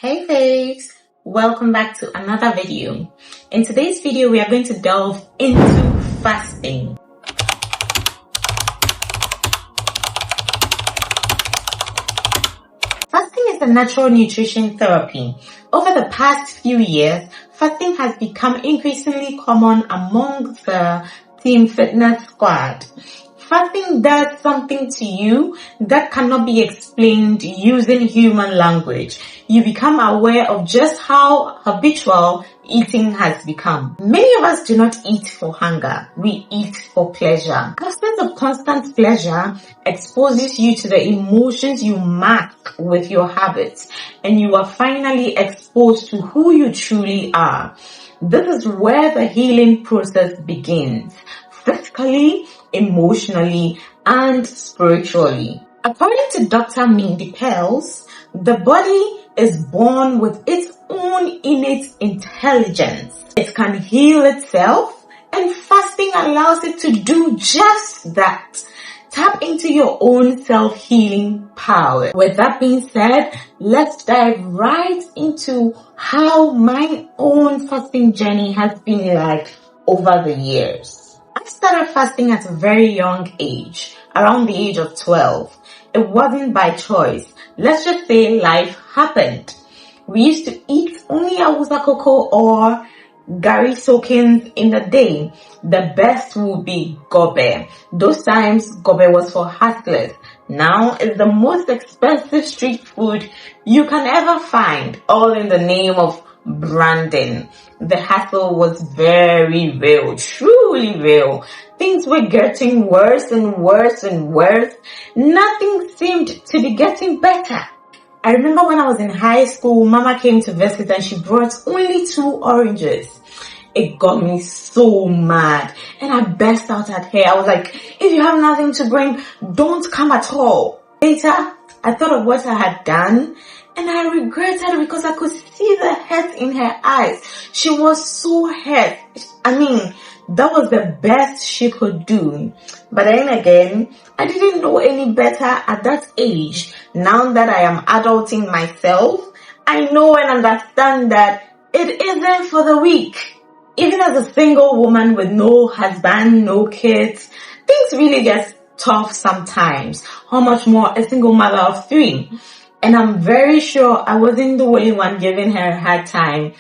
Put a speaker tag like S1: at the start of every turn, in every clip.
S1: Hey babes, welcome back to another video. In today's video, we are going to delve into fasting. Fasting is a natural nutrition therapy. Over the past few years, fasting has become increasingly common among the Team Fitness squad. Fasting does something to you that cannot be explained using human language. You become aware of just how habitual eating has become. Many of us do not eat for hunger. We eat for pleasure. Absence of constant pleasure exposes you to the emotions you mask with your habits, and you are finally exposed to who you truly are. This is where the healing process begins. Physically, emotionally, and spiritually. According to Dr. Mindy Pelz, the body is born with its own innate intelligence. It can heal itself, and fasting allows it to do just that. Tap into your own self-healing power. With that being said, let's dive right into how my own fasting journey has been like over the years. I started fasting at a very young age, around the age of 12. It wasn't by choice. Let's just say life happened. We used to eat only awusa cocoa or gari soakings in a day. The best would be gobe. Those times, gobe was for hustlers. Now it's the most expensive street food you can ever find, all in the name of branding. The hassle was very real, truly real. Things were getting worse and worse and worse. Nothing seemed to be getting better. I remember when I was in high school, Mama came to visit and she brought only 2 oranges. It got me so mad and I burst out at her. I was like, if you have nothing to bring, don't come at all. Later, I thought of what I had done and I regretted because I could see the hurt in her eyes. She was so hurt. That was the best she could do. But then again, I didn't know any better at that age. Now that I am adulting myself, I know and understand that it isn't for the weak. Even as a single woman with no husband, no kids, things really get tough sometimes. How much more a single mother of 3? And I'm very sure I wasn't the only one giving her a hard time.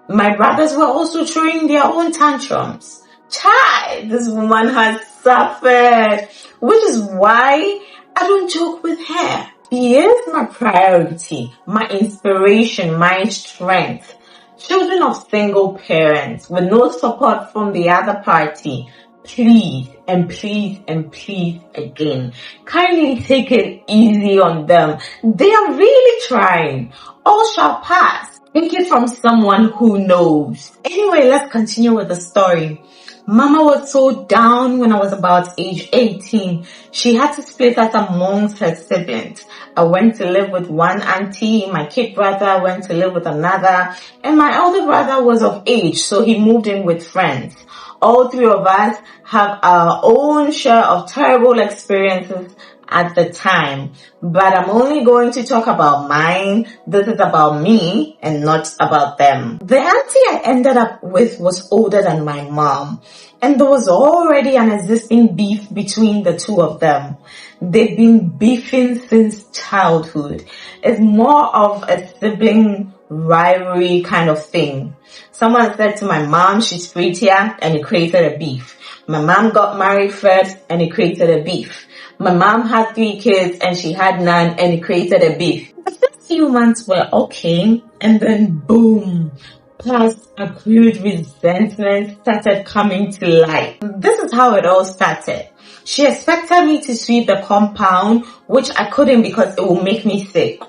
S1: My brothers were also throwing their own tantrums. Child, this woman has suffered, which is why I don't joke with her. She is my priority, my inspiration, my strength. Children of single parents with no support from the other party, please and please and please again, kindly take it easy on them. They are really trying. All shall pass. Take it from someone who knows. Anyway, let's continue with the story. Mama was so down when I was about age 18. She had to split us amongst her siblings. I went to live with one auntie, my kid brother went to live with another, and my elder brother was of age, so he moved in with friends. All 3 of us have our own share of terrible experiences at the time, but I'm only going to talk about mine. This is about me and not about them. The auntie I ended up with was older than my mom, and there was already an existing beef between the 2 of them. They've been beefing since childhood. It's more of a sibling rivalry kind of thing. Someone said to my mom she's prettier and it created a beef. My mom got married first and it created a beef. My mom had 3 kids and she had none and it created a beef. The first few months were okay and then boom, past accrued resentment started coming to light. This is how it all started. She expected me to sweep the compound, which I couldn't because it would make me sick.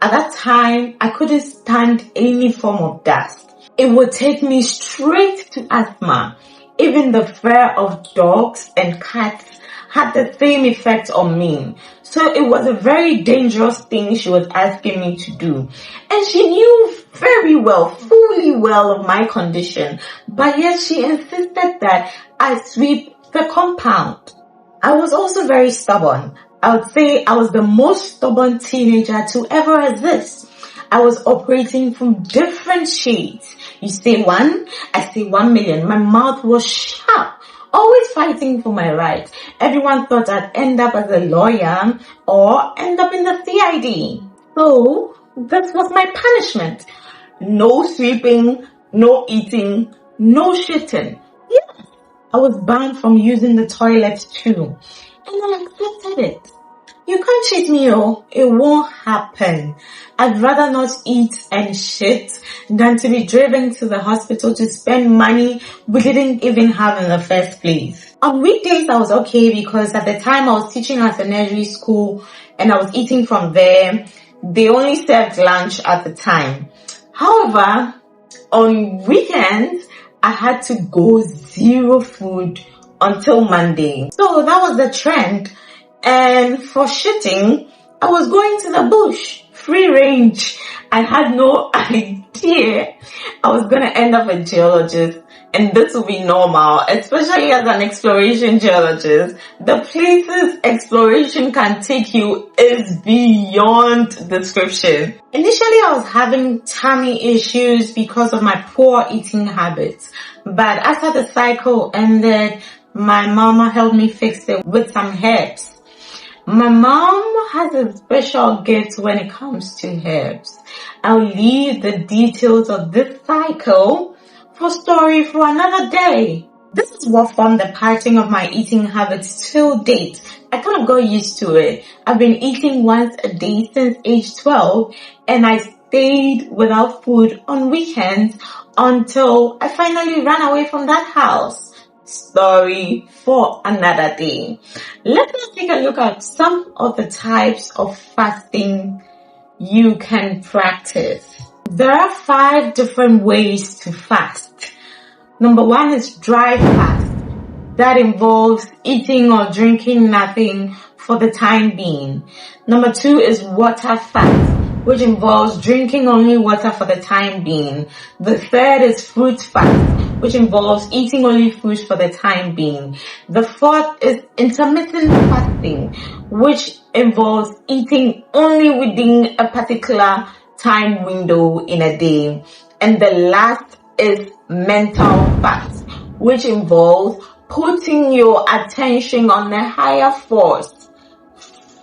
S1: At that time, I couldn't stand any form of dust. It would take me straight to asthma. Even the fur of dogs and cats had the same effect on me. So it was a very dangerous thing she was asking me to do. And she knew very well, fully well of my condition. But yet she insisted that I sweep the compound. I was also very stubborn. I would say I was the most stubborn teenager to ever exist. I was operating from different shades. You say 1, I say 1 million. My mouth was sharp, always fighting for my rights. Everyone thought I'd end up as a lawyer or end up in the CID. So that was my punishment. No sleeping, no eating, no shitting. Yeah, I was banned from using the toilet too. And I accepted it. You can't cheat me, oh. It won't happen. I'd rather not eat and shit than to be driven to the hospital to spend money we didn't even have in the first place. On weekdays, I was okay because at the time I was teaching at a nursery school and I was eating from there. They only served lunch at the time. However, on weekends, I had to go zero food until Monday. So that was the trend. And for shitting, I was going to the bush, free range. I had no idea I was going to end up a geologist. And this will be normal, especially as an exploration geologist. The places exploration can take you is beyond description. Initially, I was having tummy issues because of my poor eating habits. But after the cycle ended, my mama helped me fix it with some herbs. My mom has a special gift when it comes to herbs. I'll leave the details of this cycle for story for another day. This is what formed the pattern of my eating habits till date. I kind of got used to it. I've been eating once a day since age 12 and I stayed without food on weekends until I finally ran away from that house. Story for another day. Let us take a look at some of the types of fasting you can practice. There are 5 different ways to fast. Number 1 is dry fast. That involves eating or drinking nothing for the time being. Number 2 is water fast, which involves drinking only water for the time being. The third is fruit fast, which involves eating only fruits for the time being. The fourth is intermittent fasting, which involves eating only within a particular time window in a day. And the last is mental fast, which involves putting your attention on a higher force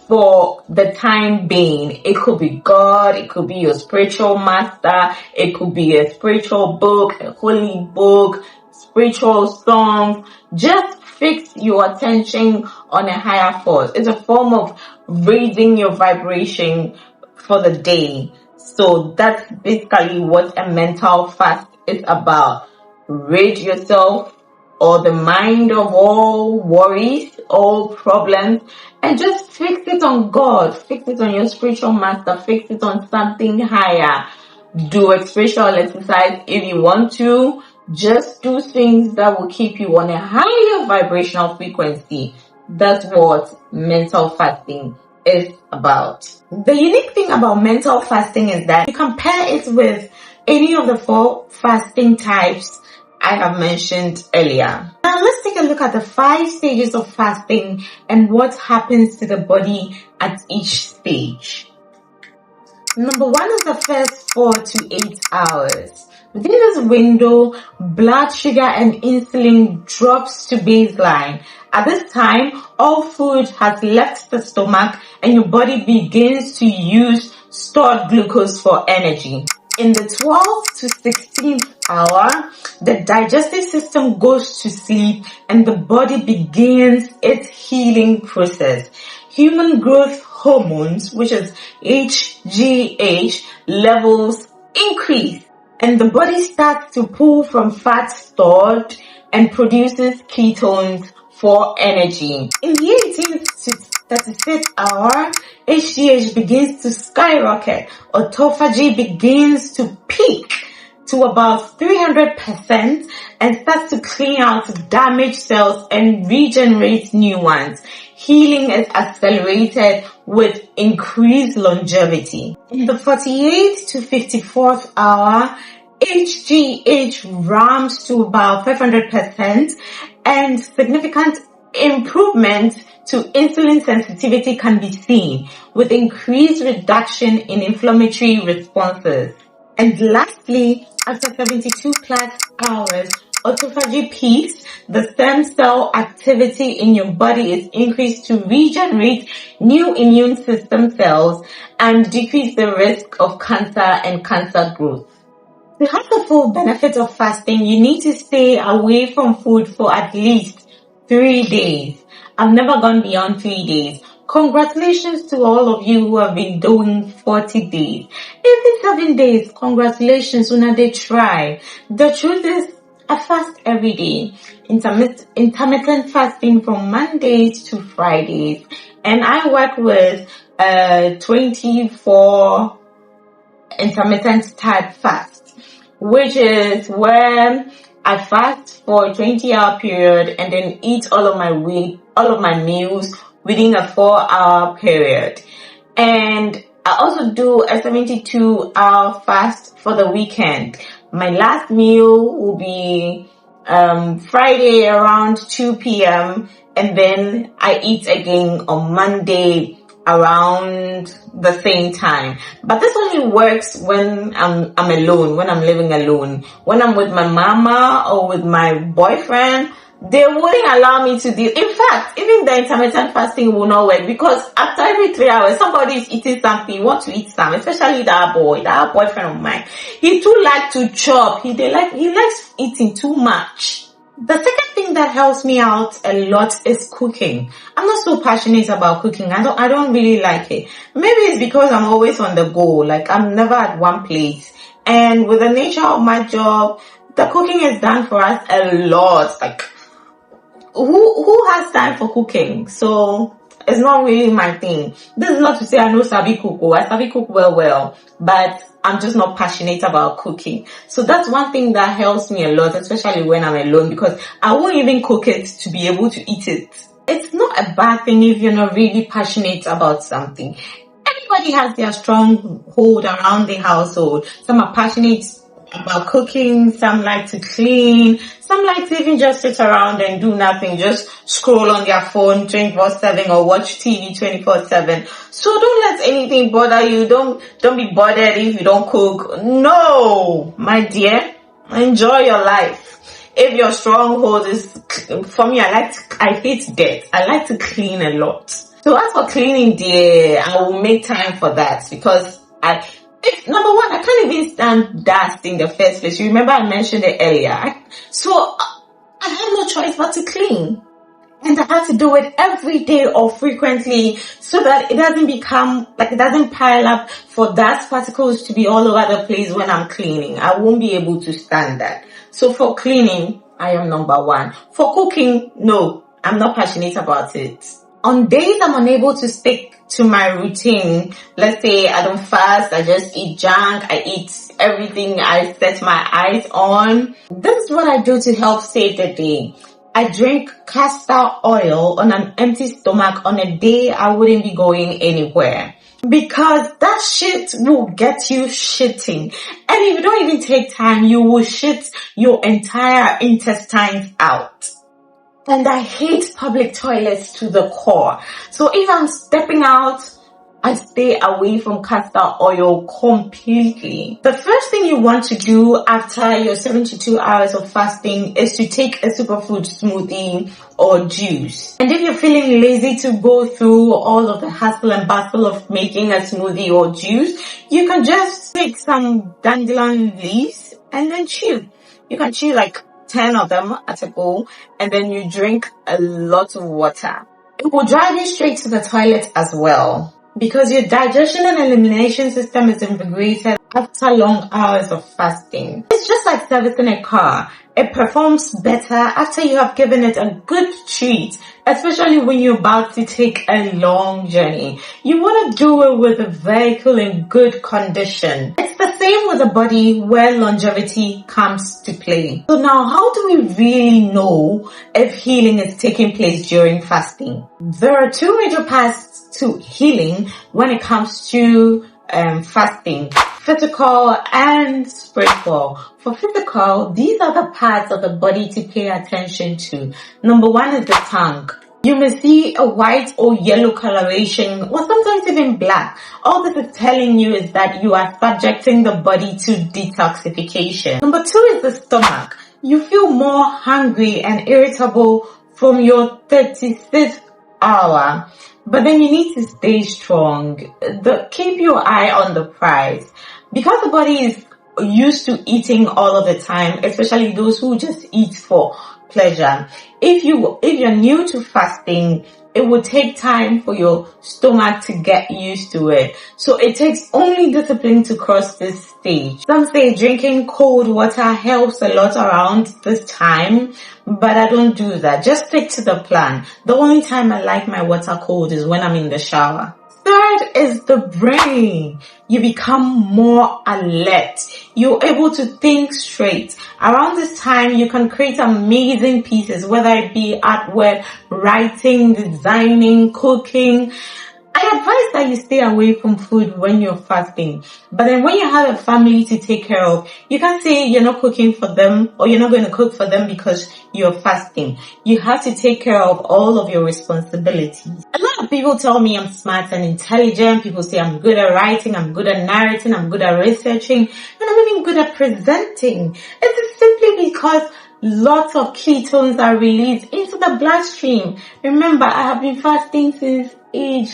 S1: for the time being. It could be God, it could be your spiritual master, it could be a spiritual book, a holy book, spiritual songs. Just fix your attention on a higher force. It's a form of raising your vibration for the day. So that's basically what a mental fast is about. Rid yourself or the mind of all worries, all problems, and just fix it on God, fix it on your spiritual master, fix it on something higher. Do a spiritual exercise if you want to. Just do things that will keep you on a higher vibrational frequency. That's what mental fasting is about. The unique thing about mental fasting is that you compare it with any of the 4 fasting types I have mentioned earlier. Now let's take a look at the 5 stages of fasting and what happens to the body at each stage. Number 1 is the first 4 to 8 hours. Within this window, blood sugar and insulin drops to baseline. At this time, all food has left the stomach and your body begins to use stored glucose for energy. In the 12th to 16th hour, the digestive system goes to sleep and the body begins its healing process. Human growth hormones, which is HGH, levels increase and the body starts to pull from fat stored and produces ketones for energy. In the 18th to 36th hour, HGH begins to skyrocket. Autophagy begins to peak to about 300% and starts to clean out damaged cells and regenerate new ones. Healing is accelerated with increased longevity. In the 48th to 54th hour, HGH ramps to about 500% and significant improvement to insulin sensitivity can be seen, with increased reduction in inflammatory responses. And lastly, after 72 plus hours, autophagy peaks, the stem cell activity in your body is increased to regenerate new immune system cells and decrease the risk of cancer and cancer growth. To have the full benefit of fasting, you need to stay away from food for at least 3 days. I've never gone beyond 3 days. Congratulations to all of you who have been doing 40 days. Even 7 days, congratulations when they try. The truth is, I fast every day. Intermittent fasting from Mondays to Fridays. And I work with 24 intermittent type fast, which is where I fast for a 20-hour period and then eat all of my meals within a 4-hour period. And I also do a 72-hour fast for the weekend. My last meal will be Friday around 2 p.m. and then I eat again on Monday around the same time. But this only works when I'm alone, when I'm living alone. When I'm with my mama or with my boyfriend, they wouldn't allow me to do. In fact, even the intermittent fasting will not work, because after every 3 hours, somebody is eating something. You want to eat some, especially that boyfriend of mine. He too likes to chop. He likes eating too much. The second thing that helps me out a lot is cooking. I'm not so passionate about cooking. I don't really like it. Maybe it's because I'm always on the go. Like, I'm never at one place. And with the nature of my job, the cooking is done for us a lot. Like, who has time for cooking? So it's not really my thing. This is not to say I know sabi cook. I sabi cook well, but I'm just not passionate about cooking. So that's one thing that helps me a lot, especially when I'm alone, because I won't even cook it to be able to eat it. It's not a bad thing if you're not really passionate about something. Everybody has their stronghold around the household. Some are passionate about cooking, some like to clean, some like to even just sit around and do nothing, just scroll on their phone 24/7 or watch TV 24/7. So don't let anything bother you. Don't be bothered if you don't cook. No, my dear, enjoy your life. If your stronghold is, for me, I hate dirt. I like to clean a lot. So as for cleaning, dear, I will make time for that, because number one, I can't even stand dust in the first place. You remember I mentioned it earlier. So I have no choice but to clean. And I have to do it every day or frequently, so that it doesn't pile up for dust particles to be all over the place when I'm cleaning. I won't be able to stand that. So for cleaning, I am number one. For cooking, no, I'm not passionate about it. On days I'm unable to stick to my routine, let's say I don't fast, I just eat junk, I eat everything I set my eyes on. This is what I do to help save the day. I drink castor oil on an empty stomach on a day I wouldn't be going anywhere, because that shit will get you shitting. And if you don't even take time, you will shit your entire intestines out. And I hate public toilets to the core. So if I'm stepping out, I stay away from castor oil completely. The first thing you want to do after your 72 hours of fasting is to take a superfood smoothie or juice. And if you're feeling lazy to go through all of the hustle and bustle of making a smoothie or juice, you can just take some dandelion leaves and then chew. You can chew like 10 of them at a go, and then you drink a lot of water. It will drive you straight to the toilet as well, because your digestion and elimination system is invigorated after long hours of fasting. It's just like servicing a car. It performs better after you have given it a good treat, especially when you're about to take a long journey. You want to do it with a vehicle in good condition. It's the same with the body, where longevity comes to play. So now, how do we really know if healing is taking place during fasting? There are two major paths to healing when it comes to fasting: physical and spiritual. For physical, these are the parts of the body to pay attention to. Number one is the tongue. You may see a white or yellow coloration or sometimes even black. All this is telling you is that you are subjecting the body to detoxification. Number 2 is the stomach. You feel more hungry and irritable from your 36th hour, but then you need to stay strong. Keep your eye on the prize, because the body is used to eating all of the time, especially those who just eat for pleasure. If you're new to fasting, it will take time for your stomach to get used to it. So it takes only discipline to cross this stage. Some say drinking cold water helps a lot around this time, but I don't do that. Just stick to the plan. The only time I like my water cold is when I'm in the shower. Third is the brain. You become more alert. You're able to think straight. Around this time, you can create amazing pieces, whether it be artwork, writing, designing, cooking. I advise that you stay away from food when you're fasting. But then when you have a family to take care of, you can't say you're not cooking for them or you're not going to cook for them because you're fasting. You have to take care of all of your responsibilities. A lot of people tell me I'm smart and intelligent. People say I'm good at writing, I'm good at narrating, I'm good at researching, and I'm even good at presenting. It is simply because lots of ketones are released into the bloodstream. Remember, I have been fasting since age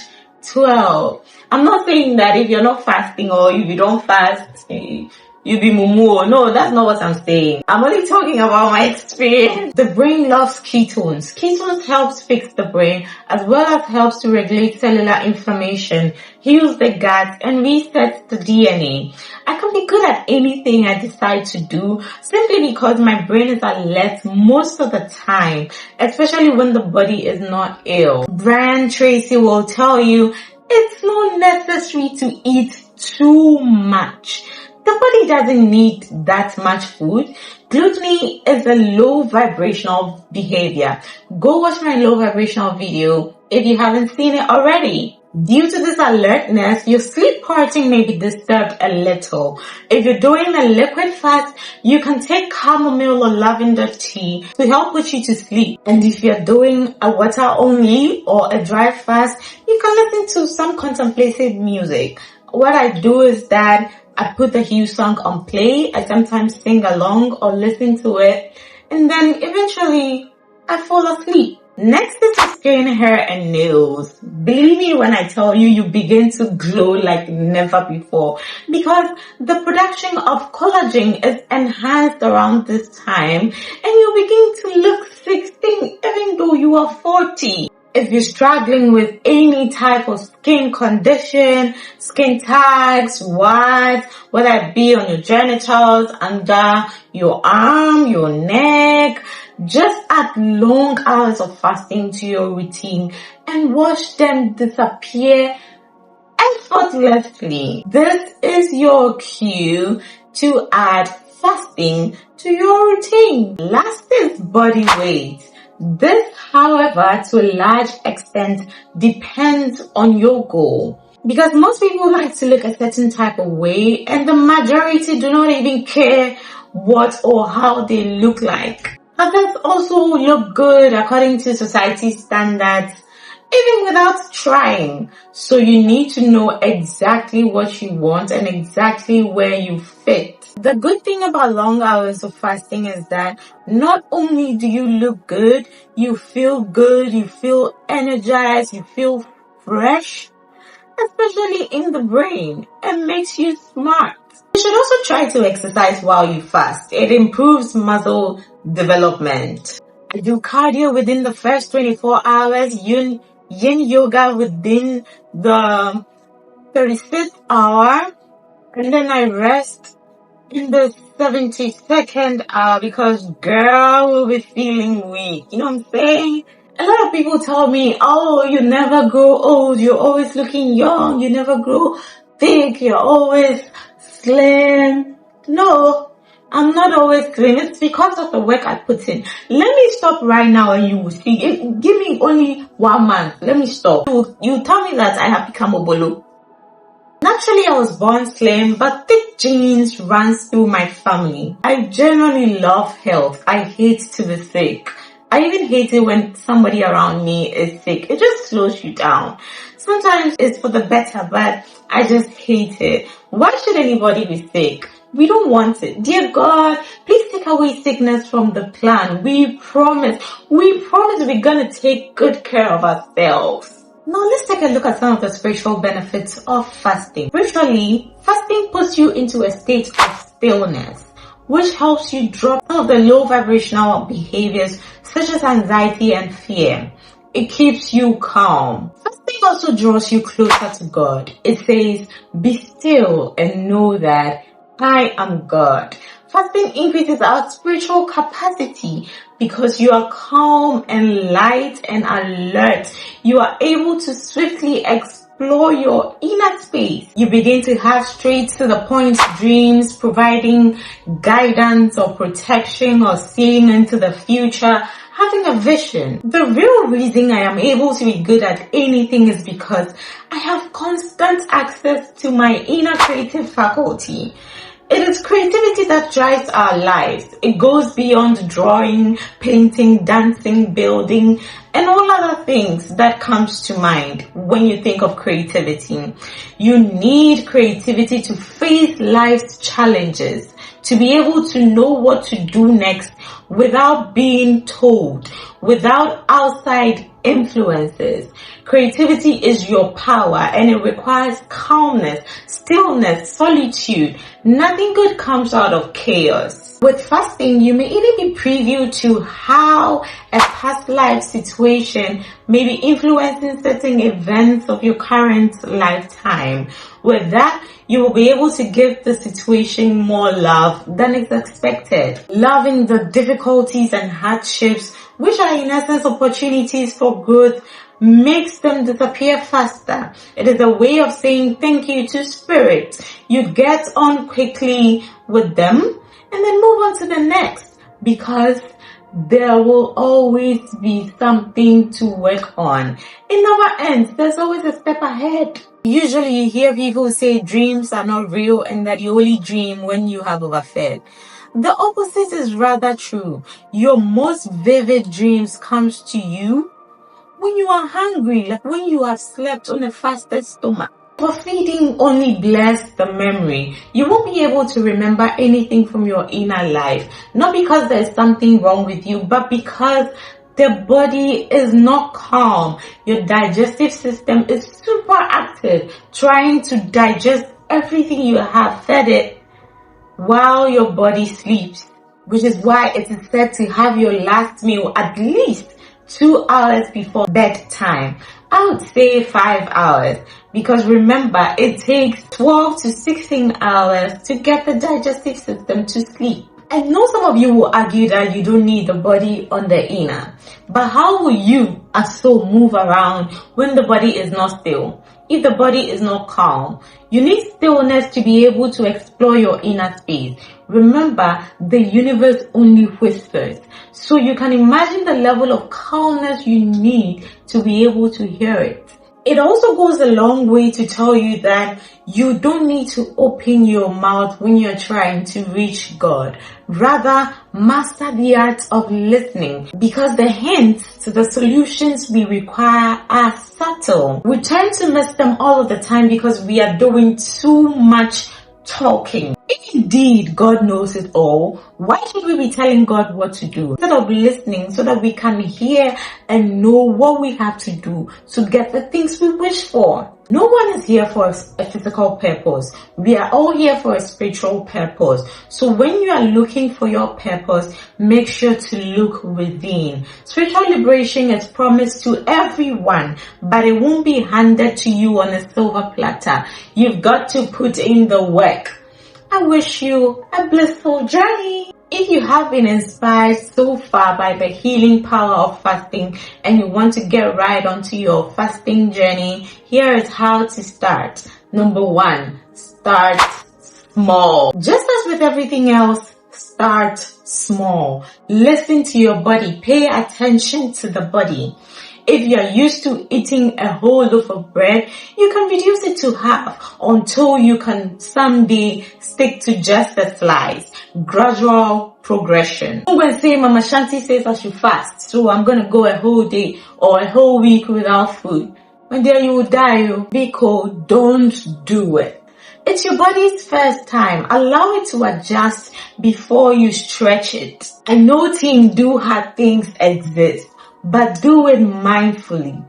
S1: 12. I'm not saying that if you're not fasting or if you don't fast, you be mumu. No, that's not what I'm saying. I'm only talking about my experience. The brain loves ketones. Ketones helps fix the brain as well as helps to regulate cellular inflammation, heals the gut, and resets the DNA. I can be good at anything I decide to do simply because my brain is alert most of the time, especially when the body is not ill. Brian Tracy will tell you it's not necessary to eat too much. The body doesn't need that much food. Gluttony is a low vibrational behavior. Go watch my low vibrational video if you haven't seen it already. Due to this alertness, your sleep pattern may be disturbed a little. If you're doing a liquid fast, you can take chamomile or lavender tea to help put you to sleep. And if you're doing a water only or a dry fast, you can listen to some contemplative music. What I do is that I put the Hugh song on play. I sometimes sing along or listen to it, and then eventually I fall asleep. Next is the skin, hair, and nails. Believe me when I tell you, you begin to glow like never before because the production of collagen is enhanced around this time and you begin to look 16 even though you are 40. If you're struggling with any type of skin condition, skin tags, whites, whether it be on your genitals, under your arm, your neck, just add long hours of fasting to your routine and watch them disappear effortlessly. This is your cue to add fasting to your routine. Last is body weight. This, however, to a large extent depends on your goal. Because most people like to look a certain type of way and the majority do not even care what or how they look like. Others also look good according to society standards, even without trying. So you need to know exactly what you want and exactly where you fit. The good thing about long hours of fasting is that not only do you look good, you feel energized, you feel fresh, especially in the brain. It makes you smart. You should also try to exercise while you fast. It improves muscle development. I do cardio within the first 24 hours, yin yoga within the 36th hour, and then I rest in the 72nd hour because girl will be feeling weak. You know what I'm saying? A lot of people tell me, oh, you never grow old. You're always looking young. You never grow thick. You're always slim. No, I'm not always slim. It's because of the work I put in. Let me stop right now and you will see. Give me only 1 month. Let me stop. You tell me that I have become obolo. Naturally, I was born slim, but thick genes runs through my family. I genuinely love health. I hate to be sick. I even hate it when somebody around me is sick. It just slows you down. Sometimes it's for the better, but I just hate it. Why should anybody be sick? We don't want it. Dear God, please take away sickness from the plan. We promise we're gonna take good care of ourselves. Now let's take a look at some of the spiritual benefits of fasting. Spiritually, fasting puts you into a state of stillness, which helps you drop some of the low vibrational behaviors such as anxiety and fear. It keeps you calm. Fasting also draws you closer to God. It says, be still and know that I am God. Fasting increases our spiritual capacity because you are calm and light and alert. You are able to swiftly explore your inner space. You begin to have straight to the point dreams, providing guidance or protection or seeing into the future, having a vision. The real reason I am able to be good at anything is because I have constant access to my inner creative faculty. It is creativity that drives our lives. It goes beyond drawing, painting, dancing, building, and all other things that comes to mind when you think of creativity. You need creativity to face life's challenges, to be able to know what to do next without being told, without outside influences. Creativity is your power and it requires calmness, stillness, solitude. Nothing good comes out of chaos. With fasting, you may even be privy to how a past life situation may be influencing certain events of your current lifetime. With that, you will be able to give the situation more love than is expected. Loving the difficulties and hardships, which are in essence opportunities for growth, makes them disappear faster. It is a way of saying thank you to spirit. You get on quickly with them and then move on to the next, because there will always be something to work on. It never ends. There's always a step ahead. Usually you hear people say dreams are not real and that you only dream when you have overfed. The opposite is rather true. Your most vivid dreams comes to you when you are hungry, like when you have slept on a fasted stomach. Overfeeding only blurs the memory. You won't be able to remember anything from your inner life. Not because there's something wrong with you, but because the body is not calm. Your digestive system is super active, trying to digest everything you have fed it while your body sleeps. Which is why it is said to have your last meal at least 2 hours before bedtime. I would say 5 hours, because remember, it takes 12 to 16 hours to get the digestive system to sleep. I know some of you will argue that you don't need the body on the inner, but how will you as soul move around when the body is not still? If the body is not calm, you need stillness to be able to explore your inner space. Remember, the universe only whispers. So you can imagine the level of calmness you need to be able to hear it. It also goes a long way to tell you that you don't need to open your mouth when you're trying to reach God. Rather, master the art of listening, because the hints to the solutions we require are subtle. We tend to miss them all of the time because we are doing too much talking. If indeed God knows it all, why should we be telling God what to do instead of listening so that we can hear and know what we have to do to get the things we wish for? No one is here for a physical purpose. We are all here for a spiritual purpose. So when you are looking for your purpose, make sure to look within. Spiritual liberation is promised to everyone, but it won't be handed to you on a silver platter. You've got to put in the work. I wish you a blissful journey. If you have been inspired so far by the healing power of fasting and you want to get right onto your fasting journey, here is how to start. Number 1, start small. Just as with everything else, start small. Listen to your body. Pay attention to the body. If you are used to eating a whole loaf of bread, you can reduce it to half until you can someday stick to just a slice. Gradual progression. I'm going to say Mama Shanti says I should fast, so I'm going to go a whole day or a whole week without food. And there you will die. Be cold. Don't do it. It's your body's first time. Allow it to adjust before you stretch it. I know do hard things exist, but do it mindfully.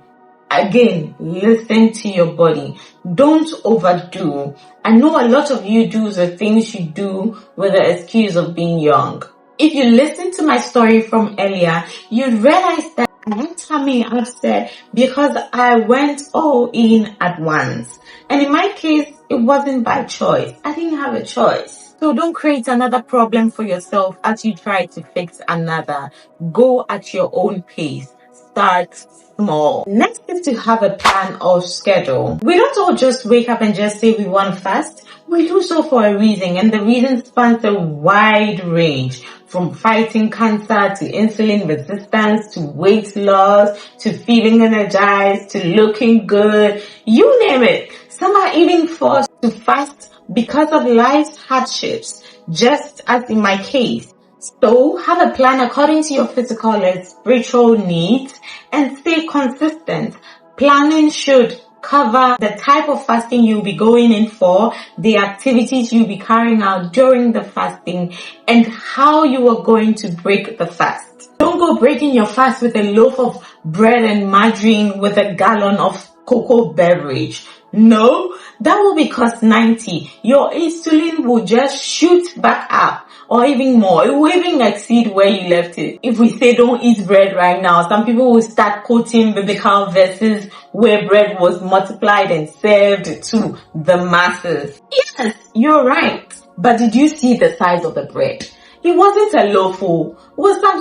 S1: Again, listen to your body. Don't overdo. I know a lot of you do the things you do with the excuse of being young. If you listen to my story from earlier, you'd realize that I had tummy upset because I went all in at once. And in my case, it wasn't by choice. I didn't have a choice. So don't create another problem for yourself as you try to fix another. Go at your own pace. Start small. Next is to have a plan or schedule. We don't all just wake up and just say we want fast. We do so for a reason, and the reason spans a wide range, from fighting cancer to insulin resistance to weight loss to feeling energized to looking good. You name it. Some are even forced to fast because of life's hardships, just as in my case. So have a plan according to your physical and spiritual needs and stay consistent. Planning should cover the type of fasting you'll be going in for, the activities you'll be carrying out during the fasting, and how you are going to break the fast. Don't go breaking your fast with a loaf of bread and margarine with a gallon of cocoa beverage. No, that will be cost 90. Your insulin will just shoot back up, or even more. It will even exceed where you left it. If we say don't eat bread right now, some people will start quoting biblical verses where bread was multiplied and served to the masses. Yes, you're right. But did you see the size of the bread? It wasn't a loaf. It was some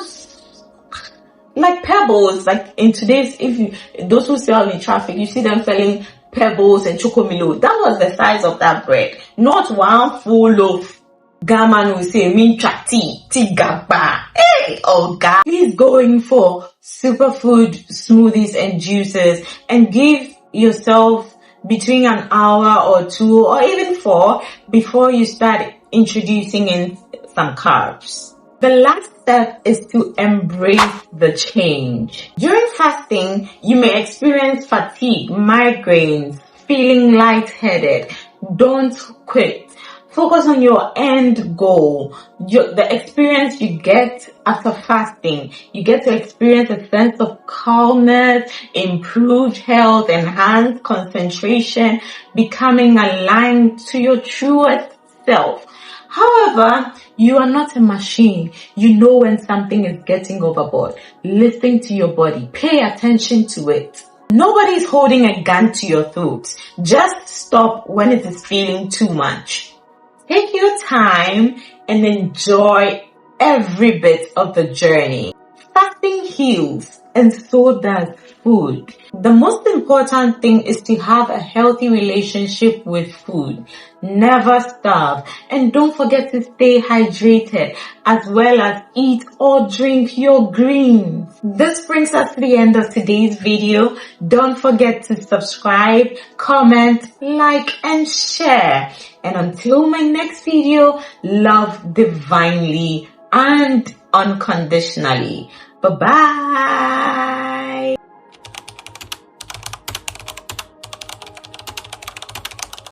S1: like pebbles. Like in today's, those who sell in traffic, you see them selling pebbles and chocomilo. That was the size of that bread, not one full loaf. Gaman will say, mincha tea gaba. Hey, oh God. Please go in for superfood smoothies and juices and give yourself between an hour or 2 or even 4 before you start introducing in some carbs. The last step is to embrace the change. During fasting, you may experience fatigue, migraines, feeling lightheaded. Don't quit. Focus on your end goal. The experience you get after fasting. You get to experience a sense of calmness, improved health, enhanced concentration, becoming aligned to your truest self. However, you are not a machine. You know when something is getting overboard. Listen to your body. Pay attention to it. Nobody is holding a gun to your throat. Just stop when it is feeling too much. Take your time and enjoy every bit of the journey. Fasting heals, and so does food. The most important thing is to have a healthy relationship with food. Never starve, and don't forget to stay hydrated, as well as eat or drink your greens. This brings us to the end of today's video. Don't forget to subscribe, comment, like, and share. And until my next video, love divinely and unconditionally. Bye-bye.